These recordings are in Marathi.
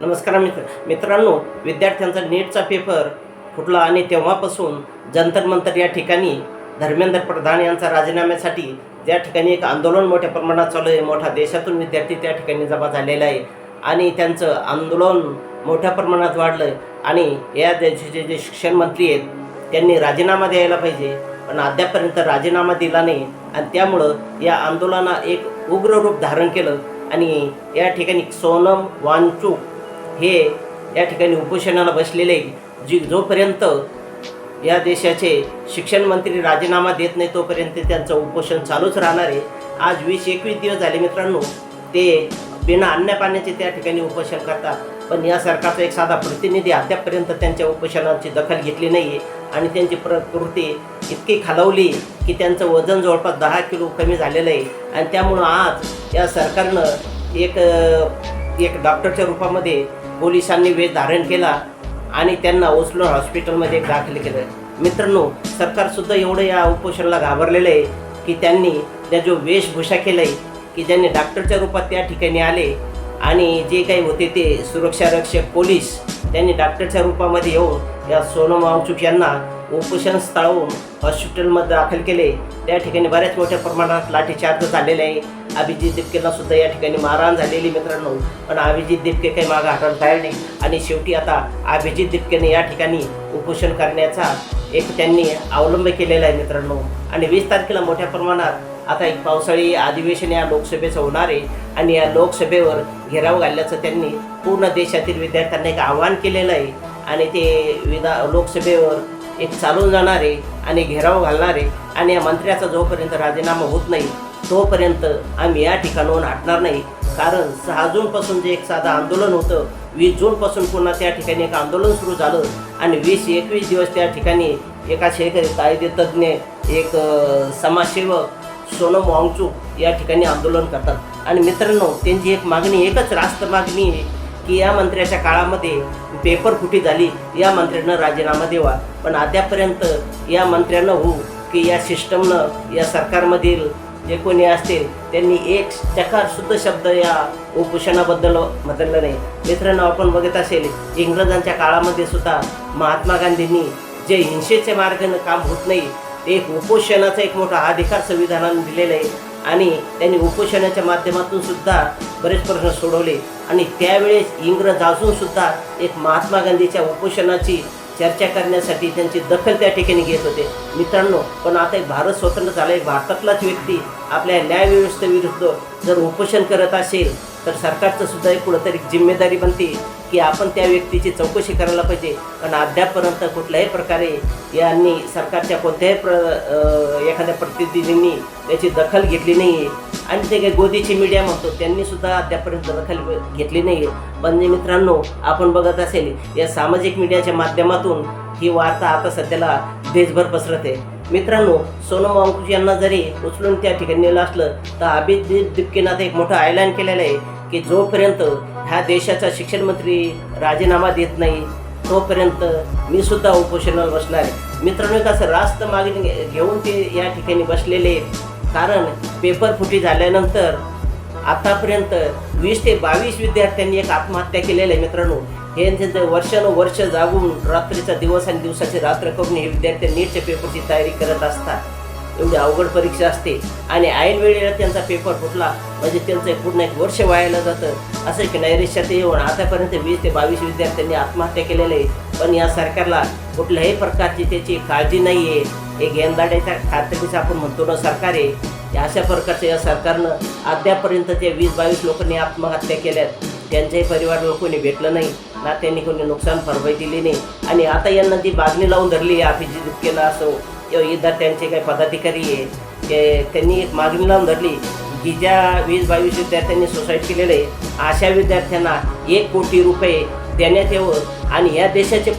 नमस्कार मित्रांनो, विद्यार्थ्यांचा नीटचा पेपर फुटला आणि तेव्हापासून जंतर मंतर या ठिकाणी धर्मेंद्र प्रधान यांचा राजीनाम्यासाठी ज्या ठिकाणी एक आंदोलन मोठ्या प्रमाणात चालू आहे. मोठा देशातून विद्यार्थी त्या ठिकाणी जमा झालेला आहे आणि त्यांचं आंदोलन मोठ्या प्रमाणात वाढलं आहे. आणि या देशाचे जे शिक्षण मंत्री आहेत त्यांनी राजीनामा द्यायला पाहिजे, पण अद्यापपर्यंत राजीनामा दिला नाही आणि त्यामुळं या आंदोलना एक उग्र रूप धारण केलं. आणि या ठिकाणी सोनम वांगचुक हे या ठिकाणी उपोषणाला बसलेले, जोपर्यंत या देशाचे शिक्षण मंत्री राजीनामा देत नाही तोपर्यंत त्यांचं उपोषण चालूच राहणार आहे. आज 20-21 दिवस झाले मित्रांनो, ते बिना अन्न पाण्याचे त्या ठिकाणी उपोषण करतात, पण या सरकारचा एक साधा प्रतिनिधी अद्यापपर्यंत त्यांच्या उपोषणाची दखल घेतली नाही आहे. आणि त्यांची प्रकृती इतकी खालावली की त्यांचं वजन जवळपास 10 किलो कमी झालेलं आहे. आणि त्यामुळं आज या सरकारनं एक डॉक्टरच्या रूपामध्ये पोलिसांनी वेश धारण केला आणि त्यांना उचलून हॉस्पिटलमध्ये दाखल केलं. मित्रांनो, सरकारसुद्धा एवढं या उपोषणाला घाबरलेलं आहे की त्यांनी त्या जो वेशभूषा केला आहे की ज्यांनी डॉक्टरच्या रूपात त्या ठिकाणी आले आणि जे काही होते ते सुरक्षा रक्षक पोलीस त्यांनी डॉक्टरच्या रूपामध्ये येऊन या सोनम वांगचुक यांना उपोषण स्थळावरून हॉस्पिटलमध्ये दाखल केले. त्या ठिकाणी बऱ्याच मोठ्या प्रमाणात लाठीचार्ज झालेले आहे. अभिजित दिपकेला सुद्धा या ठिकाणी मारहाण झालेली मित्रांनो, पण अभिजित दिपके काही मागं हटायला तयार नाही. आणि शेवटी आता अभिजित दिपकेने या ठिकाणी उपोषण करण्याचा एक त्यांनी अवलंब केलेला आहे मित्रांनो. आणि 20 तारखेला मोठ्या प्रमाणात आता एक पावसाळी अधिवेशन या लोकसभेचं होणार आहे आणि या लोकसभेवर घेराव घालण्याचं त्यांनी पूर्ण देशातील विद्यार्थ्यांना एक आव्हान केलेलं आहे. आणि ते लोकसभेवर एक चालून जाणार आहे आणि घेराव घालणार आहे. आणि या मंत्र्याचा जोपर्यंत राजीनामा होत नाही तोपर्यंत आम्ही या ठिकाणाहून हटणार नाही. कारण 6 जूनपासून जे एक साधं आंदोलन होतं, 20 जूनपासून पुन्हा त्या ठिकाणी एक आंदोलन सुरू झालं आणि 20-21 दिवस त्या ठिकाणी एका कायदेतज्ञ एक समाजसेवक सोनम वांगचुक या ठिकाणी आंदोलन करतात. आणि मित्रांनो, त्यांची एक मागणी, एकच रास्त मागणी आहे की या मंत्र्याच्या काळामध्ये पेपर फुटी झाली, या मंत्र्यांना राजीनामा द्यावा. पण अद्यापर्यंत या मंत्र्यांना की या सिस्टमनं, या सरकारमधील जे कोणी असतील त्यांनी एक चकारशुद्ध शब्द या उपोषणाबद्दल म्हटलं नाही. मित्रांनो, आपण बघत असेल इंग्रजांच्या काळामध्ये सुद्धा महात्मा गांधींनी जे हिंसेच्या मार्गाने काम होत नाही ते एक उपोषणाचा एक मोठा अधिकार संविधानाने दिलेला आहे. आणि त्यांनी उपोषणाच्या माध्यमातून सुद्धा बरेच प्रश्न सोडवले. आणि त्यावेळेस इंग्रज अजूनसुद्धा एक महात्मा गांधीच्या उपोषणाची चर्चा करण्यासाठी त्यांची दखल त्या ठिकाणी घेत होते मित्रांनो. पण आता एक भारत स्वतंत्र झाला आहे, भारतातलाच व्यक्ती आपल्या न्यायव्यवस्थेविरुद्ध जर उपोषण करत असेल तर सरकारचं सुद्धा एक कुठंतरी जिम्मेदारी बनते की आपण त्या व्यक्तीची चौकशी करायला पाहिजे. पण अद्यापपर्यंत कुठल्याही प्रकारे यांनी सरकारच्या कोणत्याही एखाद्या प्रतिनिधींनी त्याची दखल घेतली नाही आहे. आणि ते काही गोदीची मीडिया म्हणतो त्यांनीसुद्धा अद्यापपर्यंत दखल घेतली नाही आहे. पण मित्रांनो, आपण बघत असेल या सामाजिक मीडियाच्या माध्यमातून ही वार्ता आता सध्याला देशभर पसरत आहे. मित्रांनो, सोनम वांगचुक यांना जरी उचलून त्या ठिकाणी नेलं असलं तर अभिजित दिपकेनं आता एक मोठं ऐलान केलेलं आहे की जोपर्यंत ह्या देशाचा शिक्षण मंत्री राजीनामा देत नाही तोपर्यंत मी सुद्धा उपोषणाला बसणार आहे. मित्रांनो, कसं रास्त मागणी घेऊन ते या ठिकाणी बसलेले आहेत. कारण पेपर फुटी झाल्यानंतर आतापर्यंत 20 ते 22 विद्यार्थ्यांनी एक आत्महत्या केलेलं आहे मित्रांनो. हे त्यांचं वर्षानुवर्ष जागून रात्रीचा दिवस आणि दिवसाची रात्र करून हे विद्यार्थी नीटच्या पेपरची तयारी करत असतात. एवढी अवघड परीक्षा असते आणि ऐन वेळेला त्यांचा पेपर फुटला म्हणजे त्यांचं पूर्ण एक वर्ष वायाला जातं. असं की नैराश्यात येऊन आतापर्यंत 20 ते 22 विद्यार्थ्यांनी आत्महत्या केलेलं आहे. पण या सरकारला कुठल्याही प्रकारची त्याची काळजी नाही आहे. एक गेंदाड्याच्या खात्रीचं आपण म्हणतो ना सरकार आहे, अशा प्रकारचं या सरकारनं अद्यापर्यंत जे 20-22 लोकांनी आत्महत्या केल्यात त्यांच्याही परिवाराला कोणी भेटलं नाही ना, त्यांनी कोणी नुकसान भरपाई दिली नाही. आणि आता यांना जी मागणी लावून धरली आहे अभिजित दिपकेला असो किंवा विद्यार्थ्यांचे काही पदाधिकारी आहे ते त्यांनी एक मागणी लावून धरली की ज्या 20-22 विद्यार्थ्यांनी सुसाईड केलेलं आहे अशा विद्यार्थ्यांना 1 कोटी रुपये देण्यात यावं. आणि या देशाचे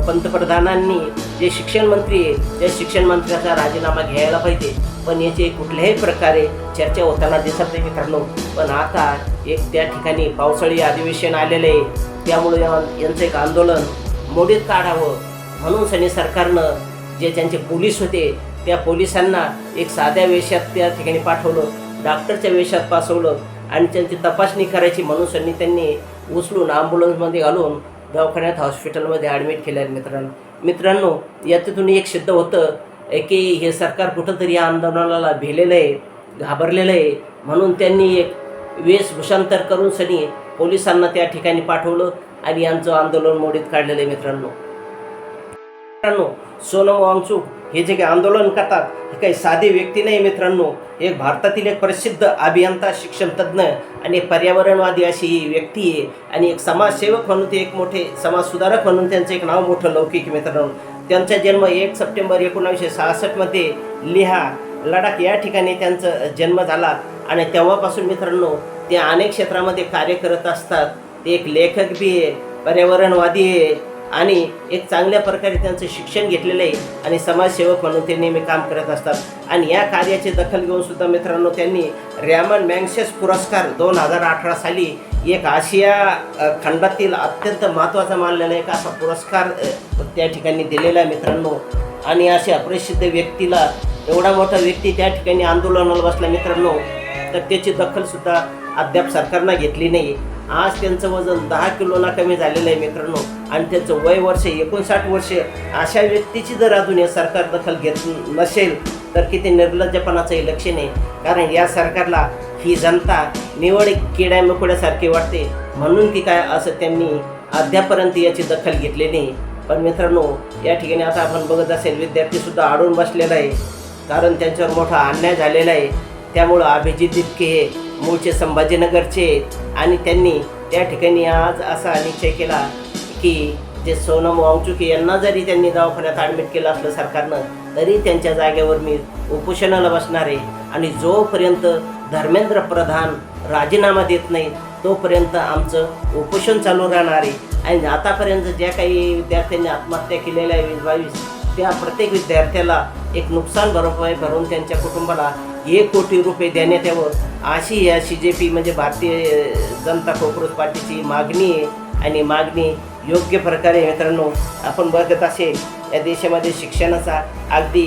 पंतप्रधानांनी जे शिक्षण मंत्री आहे त्या शिक्षण मंत्र्याचा राजीनामा घ्यायला पाहिजे. पण याचे कुठल्याही प्रकारे चर्चा होताना दिसत नाही मित्रांनो. पण आता एक त्या ठिकाणी पावसाळी अधिवेशन आलेलं आहे, त्यामुळे यांचं एक आंदोलन मोडीत काढावं म्हणून सनी सरकारनं जे त्यांचे पोलीस होते त्या पोलिसांना एक साध्या वेशात त्या ठिकाणी पाठवलं, डॉक्टरच्या वेशात पाठवलं आणि त्यांची तपासणी करायची म्हणून त्यांनी उचलून ॲम्ब्युलन्समध्ये घालून दवाखान्यात हॉस्पिटलमध्ये ॲडमिट केलं आहे मित्रांनो, याच्यातून एक सिद्ध होतं की हे सरकार कुठंतरी या आंदोलनाला भिलेलं आहे, घाबरलेलं आहे. म्हणून त्यांनी एक वेशभूषांतर करून सनी पोलिसांना त्या ठिकाणी पाठवलं आणि यांचं आंदोलन मोडीत काढलेलं आहे. मित्रांनो, सोनम वांगचुक हे जे काही आंदोलन करतात हे काही साधी व्यक्ती नाही मित्रांनो. एक भारतातील एक प्रसिद्ध अभियंता, शिक्षण तज्ज्ञ आणि पर्यावरणवादी अशी ही व्यक्ती आहे आणि एक समाजसेवक म्हणून ते एक मोठे समाजसुधारक म्हणून त्यांचं एक नाव मोठं लौकिक मित्रांनो. त्यांचा जन्म 1 सप्टेंबर 1966 लेह लडाख या ठिकाणी त्यांचा जन्म झाला आणि तेव्हापासून मित्रांनो ते अनेक क्षेत्रामध्ये कार्य करत असतात. ते एक लेखक बी आहे, पर्यावरणवादी आहे आणि एक चांगल्या प्रकारे त्यांचं शिक्षण घेतलेलं आहे आणि समाजसेवक म्हणून ते नेहमी काम करत असतात. आणि या कार्याची दखल घेऊन सुद्धा मित्रांनो त्यांनी रॅमन मॅग्सेसे पुरस्कार 2018 साली एक आशिया खंडातील अत्यंत महत्त्वाचा मानलेला एक असा पुरस्कार त्या ठिकाणी दिलेला आहे मित्रांनो. आणि अशा प्रसिद्ध व्यक्तीला, एवढा मोठा व्यक्ती त्या ठिकाणी आंदोलनाला बसला मित्रांनो, तर त्याची दखलसुद्धा अद्याप सरकारनं घेतली नाही. आज त्यांचं वजन 10 किलोना कमी झालेलं आहे मित्रांनो आणि त्यांचं वय वर्ष 59 वर्षे. अशा व्यक्तीची जर अजून हे सरकार दखल घेत नसेल तर किती निर्लज्जपणाचं लक्षण आहे. कारण या सरकारला ही जनता निवड किड्या मकोड्यासारखी वाटते म्हणून की काय असं त्यांनी अद्यापर्यंत याची दखल घेतली नाही. पण मित्रांनो, या ठिकाणी आता आपण बघत असेल विद्यार्थीसुद्धा अडून बसलेला आहे कारण त्यांच्यावर मोठा अन्याय झालेला आहे. त्यामुळं अभिजित दिपके हे मूळचे संभाजीनगरचे आणि त्यांनी त्या ठिकाणी आज असा निश्चय केला की जे सोनम वांगचुक यांना जरी त्यांनी दवाखान्यात ॲडमिट केलं असलं सरकारनं तरी त्यांच्या जागेवर मी उपोषणाला बसणार आहे आणि जोपर्यंत धर्मेंद्र प्रधान राजीनामा देत नाही तोपर्यंत आमचं उपोषण चालू राहणार आहे. आणि आतापर्यंत ज्या काही विद्यार्थ्यांनी आत्महत्या केलेल्या आहे 20-22 त्या प्रत्येक विद्यार्थ्याला एक नुकसान भरपाई भरून त्यांच्या कुटुंबाला 1 कोटी रुपये देण्यात यावं अशी या CJP म्हणजे भारतीय जनता काँग्रेस पार्टीची मागणी आहे. आणि मागणी योग्य प्रकारे मित्रांनो आपण बघत असेल या देशामध्ये शिक्षणाचा अगदी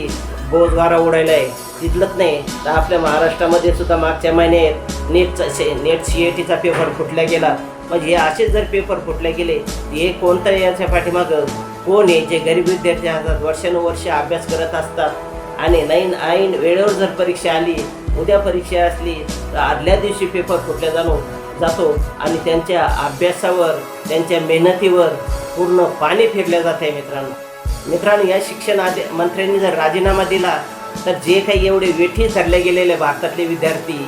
बोजवारा उडायला आहे. तिथलंच नाही तर आपल्या महाराष्ट्रामध्ये सुद्धा मागच्या महिन्यात नेट CETचा पेपर फुटला गेला. म्हणजे हे असेच जर पेपर फुटले गेले हे कोणतं याच्या पाठीमागं कोण आहे? जे गरीब विद्यार्थी असतात, वर्षानुवर्ष अभ्यास करत असतात आणि ऐन वेळेवर जर परीक्षा आली, उद्या परीक्षा असली तर आदल्या दिवशी पेपर फुटला जातो आणि त्यांच्या अभ्यासावर, त्यांच्या मेहनतीवर पूर्ण पाणी फिरलं जात आहे मित्रांनो. या शिक्षण मंत्र्यांनी जर राजीनामा दिला तर जे काही एवढे वेठी धरले गेलेले भारतातले विद्यार्थी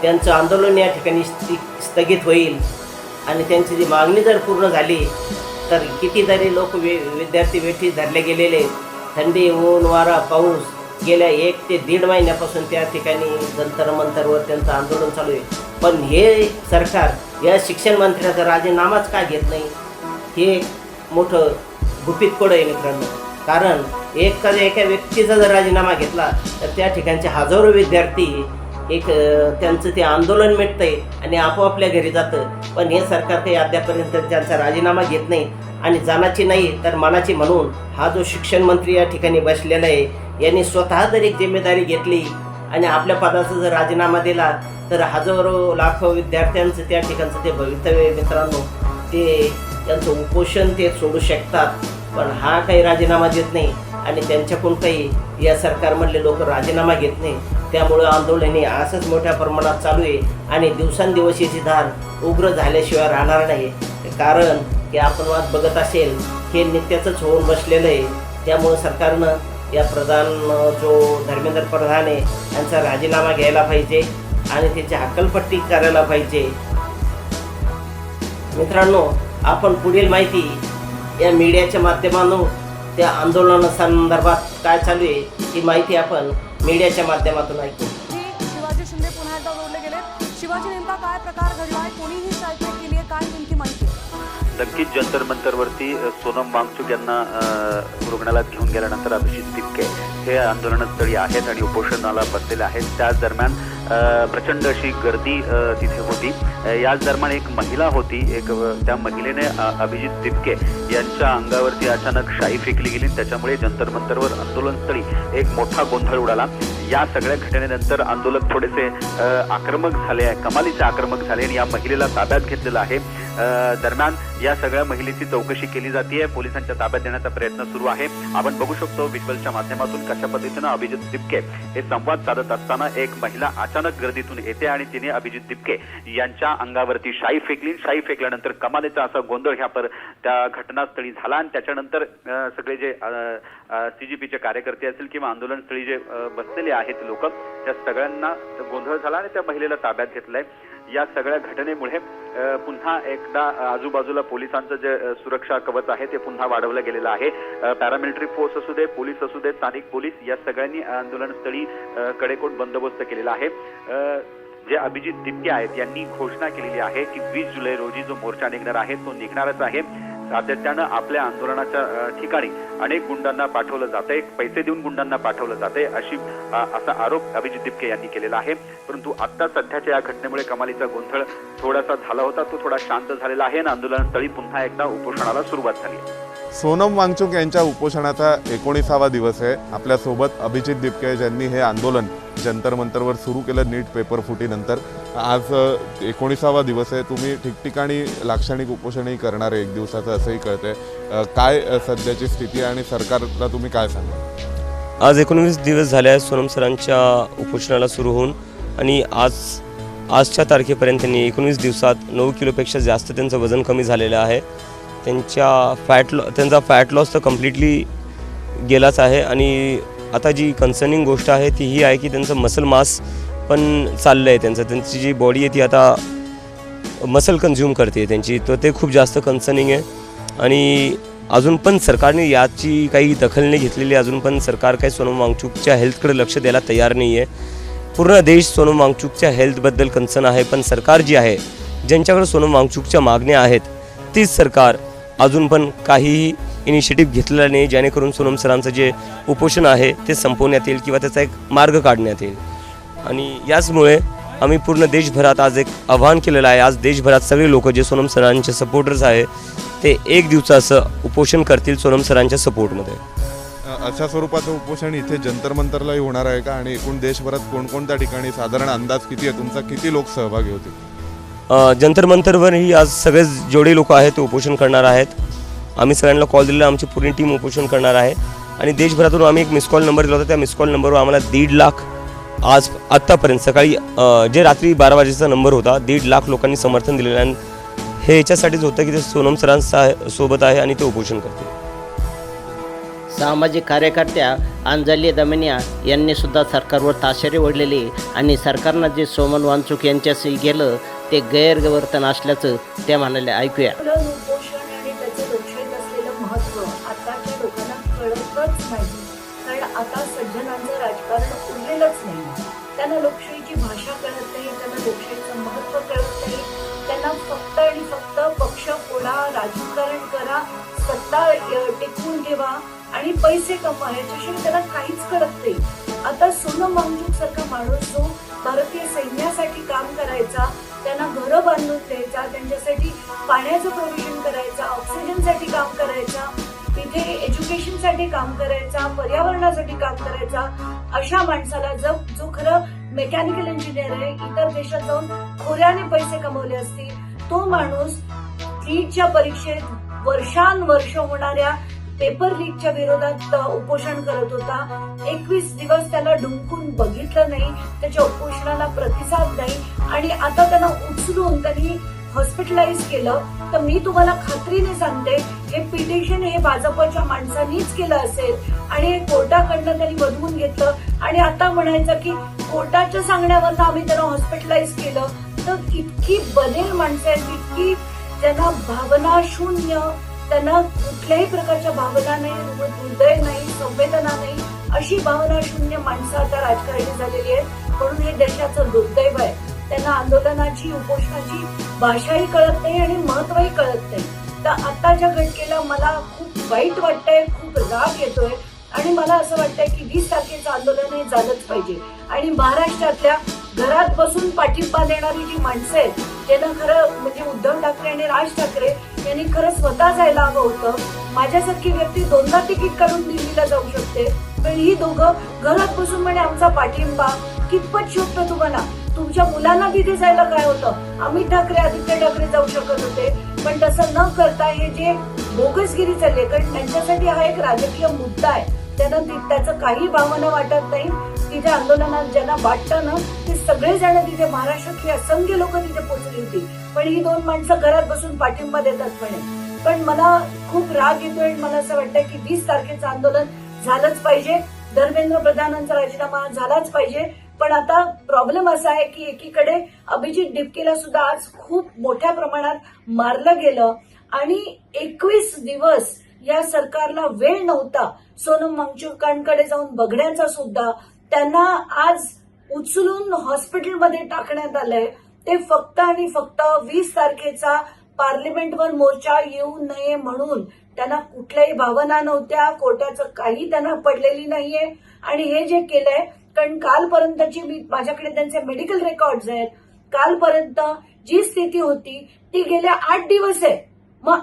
त्यांचं आंदोलन या ठिकाणी स्थगित होईल आणि त्यांची जी मागणी जर पूर्ण झाली तर कितीतरी लोक विद्यार्थी वेठी धरले गेलेले, थंडी, ऊन, वारा, पाऊस गेल्या 1 ते 1.5 महिन्यापासून त्या ठिकाणी जंतर मंतरवर त्यांचं आंदोलन चालू आहे. पण हे सरकार या शिक्षण मंत्र्याचा राजीनामाच का घेत नाही हे मोठं गुपित कोड आहे मित्रांनो. कारण एका व्यक्तीचा जर राजीनामा घेतला तर त्या ठिकाणचे हजारो विद्यार्थी त्यांचं ते आंदोलन मिटतं आहे आणि आपोआपल्या घरी जातं. पण हे सरकार काही अद्यापर्यंत त्यांचा राजीनामा घेत नाही आणि जाण्याची नाही तर मनाची म्हणून हा जो शिक्षण मंत्री या ठिकाणी बसलेला आहे यांनी स्वतः जर एक जिम्मेदारी घेतली आणि आपल्या पदाचा जर राजीनामा दिला तर हजारो लाखो विद्यार्थ्यांचं त्या ठिकाणचं ते भवितव्य मित्रांनो ते त्यांचं उपोषण ते सोडू शकतात. पण हा काही राजीनामा देत नाही आणि त्यांच्याकडून काही या सरकारमधले लोक राजीनामा घेत नाही. त्यामुळं आंदोलन हे असंच मोठ्या प्रमाणात चालू आहे आणि दिवसांदिवस याची धार उग्र झाल्याशिवाय राहणार नाही. कारण की आपण आज बघत असेल हे नित्याचंच होऊन बसलेलं आहे. त्यामुळं सरकारनं या जो धर्मेंद्र प्रधान आहे यांचा राजीनामा घ्यायला पाहिजे आणि त्याची हक्कलपट्टी करायला पाहिजे. मित्रांनो, आपण पुढील माहिती या मीडियाच्या माध्यमातून त्या आंदोलनासंदर्भात काय चालू आहे ही माहिती आपण मीडियाच्या माध्यमातून ऐकू. शिवाजी शिंदे पुन्हा एकदा जोडले गेले. शिवाजी नेमका काय प्रकार घडलाय, कोणीही सायकल केली आहे, काय नेमकी माहिती? नक्कीच जंतर मंतरवरती सोनम वांगचुक यांना रुग्णालयात घेऊन गेल्यानंतर अभिजित दिपके हे आंदोलनस्थळी आहेत आणि उपोषणाला बसलेले आहेत. त्याच दरम्यान प्रचंड अशी गर्दी तिथे होती. याच दरम्यान एक महिला होती, त्या महिलेने अभिजित दिपके यांच्या अंगावरती अचानक शाई फेकली गेली. त्याच्यामुळे जंतर मंतरवर आंदोलनस्थळी एक मोठा गोंधळ उडाला. या सगळ्या घटनेनंतर आंदोलक थोडेसे आक्रमक झाले, कमालीचे आक्रमक झाले आणि या महिलेला ताब्यात घेतलेलं आहे. दरम्यान या सगळ्या महिलेची चौकशी केली जाते, पोलिसांच्या ताब्यात देण्याचा प्रयत्न सुरू आहे. आपण बघू शकतो व्हिज्युअलच्या माध्यमातून कशा पद्धतीनं अभिजित दिपके हे संवाद साधत असताना एक महिला अचानक गर्दीतून येते आणि तिने अभिजित दिपके यांच्या अंगावरती शाई फेकली. शाई फेकल्यानंतर कमालीचा असा गोंधळ त्या घटनास्थळी झाला आणि त्याच्यानंतर सगळे जे CGPचे कार्यकर्ते असतील किंवा आंदोलनस्थळी जे बसलेले आहेत लोक, त्या सगळ्यांना गोंधळ झाला आणि त्या महिलेला ताब्यात घेतलंय. या सगळ्या घटनेमुळे पुन्हा एकदा आजूबाजूला पोलिसांचं जे सुरक्षा कवच आहे ते पुन्हा वाढवलं गेलेलं आहे. पॅरामिलिटरी फोर्स असू दे, पोलीस असू दे, स्थानिक पोलीस या सगळ्यांनी आंदोलनस्थळी कडेकोट बंदोबस्त केलेला आहे. जे अभिजित दिपके आहेत यांनी घोषणा केलेली आहे की 20 जुलै रोजी जो मोर्चा निघणार आहे तो निघणारच आहे. सातत्यानं आपल्या आंदोलनाच्या ठिकाणी अनेक गुंडांना पाठवलं जातंय, पैसे देऊन गुंडांना पाठवलं जातंय असा आरोप अभिजित दिपके यांनी केलेला आहे. परंतु आता सध्याच्या या घटनेमुळे कमालीचा गोंधळ थोडासा झाला होता, तो थोडा शांत झालेला आहे आणि आंदोलनस्थळी पुन्हा एकदा उपोषणाला सुरुवात झाली. सोनम वांगचुक यांच्या उपोषणाचा 19वा दिवस आहे. आपल्यासोबत अभिजित दिपके ज्यांनी हे आंदोलन जंतर मंतरवर सुरू केलं नीट पेपर फुटीनंतर. आज 19वा दिवस आहे. तुम्ही ठिकठिकाणी लाक्षणिक उपोषणही करणार आहे 1 दिवसाचं असंही कळतंय. काय सध्याची स्थिती आणि सरकारला तुम्ही काय सांगा? आज 19 दिवस झाले आहेत सोनम सरांच्या उपोषणाला सुरू होऊन आणि आजच्या तारखेपर्यंत त्यांनी 19 दिवसात 9 किलोपेक्षा जास्त त्यांचं वजन कमी झालेलं आहे. त्यांचा फॅट लॉस तर कम्प्लिटली गेलाच आहे आणि आता जी कन्सर्निंग गोष्ट आहे ती ही आहे की त्यांचं मसल मास पण चाललं आहे. त्यांची जी बॉडी आहे ती आता मसल कन्झ्युम करते त्यांची, तर ते खूप जास्त कन्सर्निंग आहे. आणि अजून पण सरकारने याची काही दखल नाही घेतलेली. अजून पण सरकार काही सोनम वांगचुकच्या हेल्थकडे लक्ष द्यायला तयार नाही आहे. पूर्ण देश सोनम वांगचुकच्या हेल्थबद्दल कन्सर्न आहे, पण सरकार जी आहे ज्यांच्याकडे सोनम वांगचुकच्या मागण्या आहेत तीच सरकार अजून पण काहीही इनिशिएटिव्ह घेतलेला नाही जेणेकरून सोनम सरांचं जे उपोषण आहे ते संपवण्यात येईल किंवा त्याचा एक मार्ग काढण्यात येईल. आणि याचमुळे आम्ही पूर्ण देशभरात आज एक आव्हान केलेलं आहे. आज देशभरात सगळे लोक जे सोनम सरांचे सपोर्टर्स आहे ते 1 दिवसाचं उपोषण करतील सोनम सरांच्या सपोर्टमध्ये. अशा स्वरूपाचं उपोषण इथे जंतर मंतरलाही होणार आहे का? आणि एकूण देशभरात कोणकोणत्या ठिकाणी साधारण अंदाज किती आहे तुमचा? किती लोक सहभागी होतील? जंतर मंतरवरही आज सगळे जेवढे लोक आहेत ते उपोषण करणार आहेत. आम्ही सगळ्यांना कॉल दिलेला, आमची पूर्ण टीम उपोषण करणार आहे. आणि देशभरातून आम्ही एक मिस कॉल नंबर दिला होता, त्या मिस कॉल नंबरवर आम्हाला 1.5 लाख आत्तापर्यंत सकाळी जे रात्री 12 वाजेचा नंबर होता 1.5 लाख लोकांनी समर्थन दिलेलं आहे. हे याच्यासाठीच होतं की ते सोनम सरांच्या सोबत आहे आणि ते उपोषण करतील. सामाजिक कार्यकर्त्या अंजली दमनिया यांनी सुद्धा सरकारवर ताशेरे ओढलेले आणि सरकारनं जे सोनम वांगचुक यांच्याशी गेलं ते गैरवर्तन असल्याचं त्या म्हणाले. ऐकूया. उपोषण आणि त्याचं लक्षात असलेलं महत्त्व आताच्या लोकांना कळतच नाही, कारण आता सज्जनांचं राजकारण उरलेलंच नाही. त्यांना लोकशाहीची भाषा कळत नाही, त्यांना लोकशाहीचं महत्त्व कळत नाही. त्यांना फक्त आणि फक्त पक्ष फोडा, राजकारण करा, सत्ता टिकवून ठेवा आणि पैसे कमवा, याच्याशिवाय त्यांना काहीच कळत नाही. आता सोनम वांगचुक सारखा माणूस जो भारतीय सैन्यासाठी काम करायचा, त्यांना घरं बांधून द्यायचा, त्यांच्यासाठी पाण्याचं प्रोव्हिजन करायचा, ऑक्सिजनसाठी काम करायचा, तिथे एज्युकेशनसाठी काम करायचा, पर्यावरणासाठी काम करायचा, अशा माणसाला जो खरं मेकॅनिकल इंजिनियर आहे, इतर देशात जाऊन खोऱ्याने पैसे कमवले असतील, तो माणूस नीटच्या परीक्षेत वर्षानुवर्ष होणाऱ्या पेपर लीकच्या विरोधात उपोषण करत होता. 21 दिवस त्याला ढुंकून बघितलं नाही, त्याच्या उपोषणाला प्रतिसाद नाही आणि आता त्यांना उचलून त्यांनी हॉस्पिटलाइज केलं. तर मी तुम्हाला खात्रीने सांगते हे पिटिशन हे भाजपच्या माणसांनीच केलं असेल आणि कोर्टाकडनं त्यांनी बदलून घेतलं आणि आता म्हणायचं की कोर्टाच्या सांगण्यावरनं आम्ही त्यांना हॉस्पिटलाइज केलं. तर इतकी बनेल माणसं आहेत, इतकी त्यांना भावना शून्य, त्यांना कुठल्याही प्रकारच्या भावना नाही, हृदय नाही, संवेदना नाही, अशी भावना शून्य माणसं आता राजकारणी झालेली आहेत. म्हणून हे देशाचं दुर्दैव आहे. त्यांना आंदोलनाची उपोषणाची भाषाही कळत नाही आणि महत्वही कळत नाही. तर आताच्या घटनेला मला खूप वाईट वाटतंय, खूप राग येतोय आणि मला असं वाटतंय की 20 तारखेचं आंदोलन हे झालंच पाहिजे. आणि महाराष्ट्रातल्या घरात बसून पाठिंबा देणारी जी माणसं आहेत त्यांना खरं म्हणजे उद्धव ठाकरे आणि राज ठाकरे यांनी खरं स्वतः जायला हवं होतं. माझ्यासारखी व्यक्ती 2दा तिकीट काढून दिल्लीला जाऊ शकते, पण ही दोघं घरात बसून म्हणे आमचा पाठिंबा कितपत शोधतो तुम्हाला? तुमच्या मुलांना तिथे जायला काय होतं? अमित ठाकरे, आदित्य ठाकरे जाऊ शकत होते, पण तसं न करता हे जे बोगसगिरी चालली आहे, कारण त्यांच्यासाठी हा एक राजकीय मुद्दा आहे, त्यांना त्याचं काही भावना वाटत नाही. तिथे आंदोलनात ज्यांना वाटतं ना ते सगळेजण तिथे, महाराष्ट्रातली असंख्य लोक तिथे पोहोचली होती, पण ही दोन माणसं घरात बसून पाठिंबा देतात म्हणे. पण मला खूप राग येतोय. मला असं वाटतं की 20 तारखेचं आंदोलन झालंच पाहिजे, धर्मेंद्र प्रधानांचा राजीनामा झालाच पाहिजे. पण आता प्रॉब्लेम असा आहे की एकीकडे अभिजित डिपकेला सुद्धा आज खूप मोठ्या प्रमाणात मारलं गेलं आणि 21 दिवस या सरकारला वेळ नव्हता सोनम वांगचुकांकडे जाऊन बघण्याचा सुद्धा. त्यांना आज उचलून हॉस्पिटलमध्ये टाकण्यात आलंय. ते फक्त आणि फक्त 20 तारखेचा पार्लिमेंटवर मोर्चा येऊ नये म्हणून. त्यांना कुठल्याही भावना नव्हत्या, कोर्टाचं काही त्यांना पडलेली नाहीये. आणि हे जे केलंय, कारण कालपर्यंतची माझ्याकडे त्यांचे मेडिकल रेकॉर्ड्स आहेत, कालपर्यंत जी स्थिती होती ती गेल्या 8 दिवस आहे. मग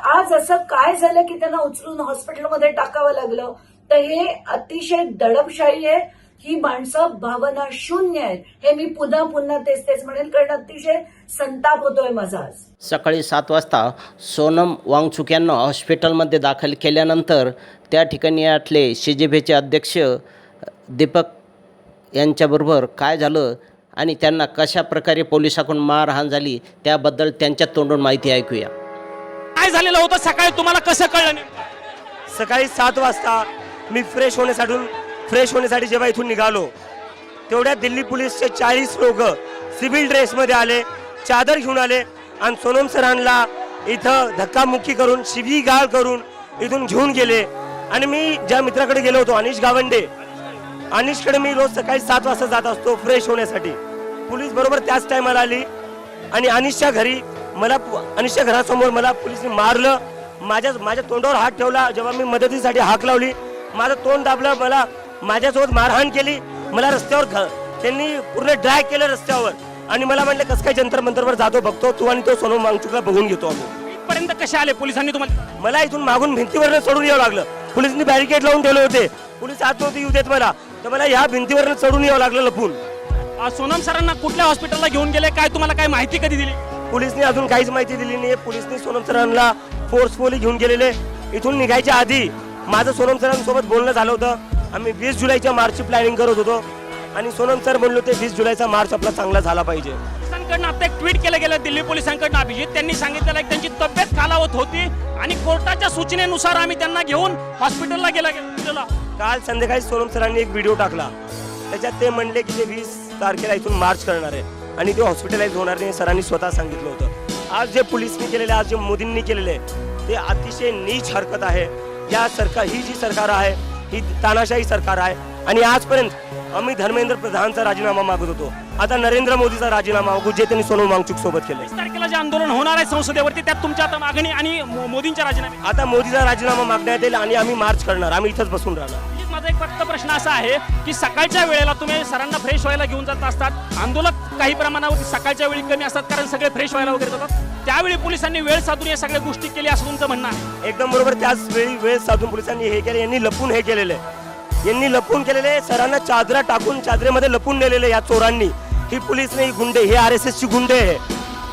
आज असं काय झालं की त्यांना उचलून हॉस्पिटलमध्ये टाकावं लागलं? तर हे अतिशय दडपशाही आहे. ही माणसं भावना शून्य आहेत. हे मी पुन्हा पुन्हा तेच म्हणेल, कारण अतिशय संताप होतोय माझा आज. सकाळी 7 वाजता सोनम वांगचुक यांना हॉस्पिटलमध्ये दाखल केल्यानंतर त्या ठिकाणी यातले CJPचे अध्यक्ष दीपक यांच्याबरोबर काय झालं आणि त्यांना कशा प्रकारे पोलिसाकडून मारहाण झाली त्याबद्दल त्यांच्या तोंडून माहिती ऐकूया. काय झालेलं होतं सकाळी, तुम्हाला कसं कळलं नेमकं? सकाळी 7 वाजता मी फ्रेश होण्यासाठी जेव्हा इथून निघालो तेवढ्या दिल्ली पोलीसचे 40 लोक सिव्हिल ड्रेसमध्ये आले, चादर घेऊन आले आणि सोनम सरांना इथं धक्कामुक्की करून, शिवीगाळ करून इथून घेऊन गेले. आणि मी ज्या मित्राकडे गेलो होतो, अनिश गावंडे, अनिशकडे मी रोज सकाळी 7 वाजता जात असतो फ्रेश होण्यासाठी. पोलीस बरोबर त्याच टायमाला आली आणि अनिशच्या घरासमोर मला पोलिसने मारलं. माझ्या तोंडावर हात ठेवला. जेव्हा मी मदतीसाठी हाक लावली, माझं तोंड दाबलं. मला माझ्यासोबत मारहाण केली. मला रस्त्यावर त्यांनी पूर्ण ड्रॅग केलं रस्त्यावर आणि मला म्हटलं कसं काय जंतर मंतरवर जातो, बघतो तू आणि तो सोनम वांगचुकला बघून घेतो आम्ही. इथपर्यंत कसे आले पोलिसांनी तुम्हाला? मला इथून मागून भिंतीवरनं चढून यावं लागलं. पोलिसांनी बॅरिकेड लावून ठेवले होते, पोलीस आत नव्हते येऊ देत मला, तर मला ह्या भिंतीवरनं चढून यावं लागलं लपून. सोनम सरांना कुठल्या हॉस्पिटलला घेऊन गेले, काय तुम्हाला काय माहिती कधी दिली? पोलिसने अजून काहीच माहिती दिली नाही. पोलिसने सोनम सरांना फोर्सफुली घेऊन गेलेले. इथून निघायच्या आधी माझं सोनम सरांसोबत बोलणं झालं होतं. आम्ही 20 जुलैच्या मार्चची प्लॅनिंग करत होतो आणि सोनम सर म्हणलो ते 20 जुलैचा मार्च आपला चांगला झाला पाहिजे. पोलिसांकडनं आता एक ट्विट केलं गेलं दिल्ली पोलिसांकडनं अभिजित, त्यांनी सांगितलेलं की त्यांची तब्येत खालावत होती आणि कोर्टाच्या सूचनेनुसार आम्ही त्यांना घेऊन हॉस्पिटलला गेला. काल संध्याकाळी सोनम सरांनी एक व्हिडिओ टाकला, त्याच्यात ते म्हणले की ते 20 तारखेला इथून मार्च करणार आहे आणि ते हॉस्पिटलाइज होणार नाही, सरांनी स्वतः सांगितलं होतं. आज जे पोलिसनी केलेलं आहे, आज जे मोदींनी केलेलं आहे, ते अतिशय नीच हरकत आहे. ही जी सरकार आहे ही तानाशाही सरकार आहे आणि आजपर्यंत आम्ही धर्मेंद्र प्रधानचा राजीनामा मागत होतो, आता नरेंद्र मोदीचा राजीनामा मागू, जे त्यांनी सोनम वांगचुक सोबत केलं. 20 तारखेला जे आंदोलन होणार आहे संसदेवरती, त्यात तुमच्या आता मागणी आणि मोदींच्या राजीनामे. आता मोदीचा राजीनामा मागण्यात येईल आणि आम्ही मार्च करणार, आम्ही इथंच बसून राहणार. माझा एक फक्त प्रश्न असा आहे की सकाळच्या वेळेला तुम्ही सरांना फ्रेश व्हायला घेऊन जात असतात, आंदोलक काही प्रमाणावर सकाळच्या वेळी कमी असतात कारण सगळे फ्रेश व्हायला वगैरे जातात, त्यावेळी पोलिसांनी वेळ साधून या सगळ्या गोष्टी केल्या असं तुमचं म्हणणं आहे? एकदम बरोबर. त्याच वेळी वेळ साधून पोलिसांनी हे केले. यांनी लपून हे केलेलं आहे, यांनी लपून केलेले. सरांना चादरा टाकून चादरेमध्ये लपून नेलेले या चोरांनी. ही पोलीस नाही, गुंडे, हे RSS ची गुंडे आहे.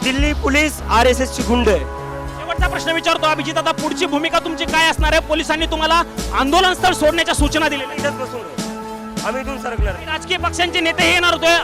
दिल्ली पोलीस RSS ची गुंडे आहे. शेवटचा प्रश्न विचारतो अभिजित, आता पुढची भूमिका तुमची काय असणार आहे? पोलिसांनी तुम्हाला आंदोलन स्थळ सोडण्याच्या सूचना दिलेल्या, इथंच बसून राहू. आम्ही इथून सरकणार. राजकीय पक्षांचे नेते हे येणार होते,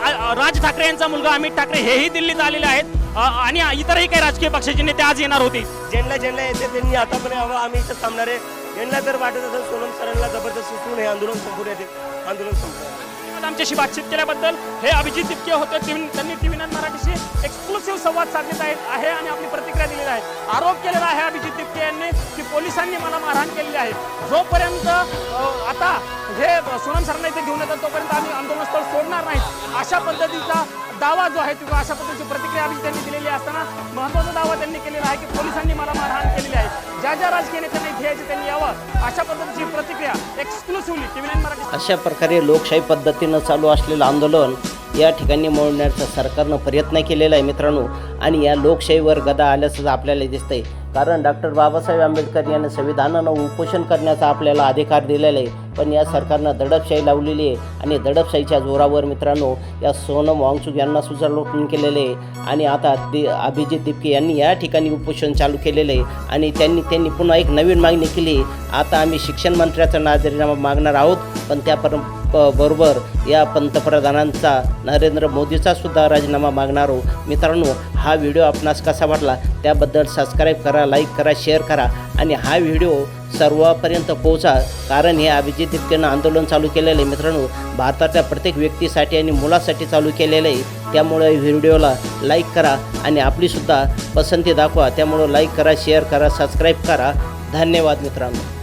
राज ठाकरे यांचा मुलगा अमित ठाकरे हेही दिल्लीत आलेले आहेत आणि इतरही काही राजकीय पक्षाचे नेते आज येणार होते. ज्यांना येते त्यांनी आतापर्यंत हवं, आम्ही इथं थांबणार आहे. यांना जर वाटत असेल सोनम सरांना जबरदस्ती सुटून हे आंदोलन संपवण्यात येईल, आंदोलन संपवण्यात. आमच्याशी बातचीत केल्याबद्दल हे अभिजित डिपके होते. त्यांनी TV9 मराठीशी एक्सक्लुसिव्ह संवाद साधलेला आहे आणि आपली प्रतिक्रिया दिलेली आहे. आरोप केलेला आहे अभिजित डिपके यांनी की पोलिसांनी मला मारहाण केलेली आहे. जोपर्यंत आता हे सोनम सरांना इथे घेऊन येतात तोपर्यंत आम्ही आंदोलनस्थळ सोडणार नाही, अशा पद्धतीचा दावा जो आहे किंवा अशा पद्धतीची प्रतिक्रिया अभिजित यांनी दिलेली असताना महत्त्वाचा दावा त्यांनी केलेला आहे की पोलिसांनी मला मारहाण केलेली आहे. ज्या राजकीय नेत्यांना इथे यायचे त्यांनी यावं, अशा पद्धतीची प्रतिक्रिया एक्सक्लुसिव्हली TV9 मराठी. अशा प्रकारे लोकशाही पद्धतीनं चालू असलेलं आंदोलन या ठिकाणी मोडण्याचा सरकारनं प्रयत्न केलेला आहे मित्रांनो. आणि या लोकशाहीवर गदा आल्याचं आपल्याला दिसतंय. कारण डॉक्टर बाबासाहेब आंबेडकर यांनी संविधानानं उपोषण करण्याचा आपल्याला अधिकार दिलेला आहे, पण या सरकारनं दडपशाही लावलेली आहे. आणि दडपशाहीच्या जोरावर मित्रांनो या सोनम वांगचुक यांना सुद्धा लुटून केलेले आहे. आणि आता अभिजित दिपके यांनी या ठिकाणी उपोषण चालू केलेलं आहे. आणि त्यांनी पुन्हा एक नवीन मागणी केली. आता आम्ही शिक्षण मंत्र्याचा राजीनामा मागणार आहोत, पण बरोबर या पंतप्रधानांचा नरेंद्र मोदीचा सुद्धा राजीनामा मागणार आहोत. मित्रांनो, हा व्हिडिओ आपणास कसा वाटला त्याबद्दल सबस्क्राईब करा, लाईक करा, शेअर करा आणि हा व्हिडिओ सर्वांपर्यंत पोहोचा. कारण हे अभिजित दिपकेनं आंदोलन चालू केलेलं आहे मित्रांनो, भारताच्या प्रत्येक व्यक्तीसाठी आणि मुलासाठी चालू केलेलं आहे. त्यामुळे व्हिडिओला लाईक करा आणि आपलीसुद्धा पसंती दाखवा. त्यामुळं लाईक करा, शेअर करा, सबस्क्राईब करा. धन्यवाद मित्रांनो.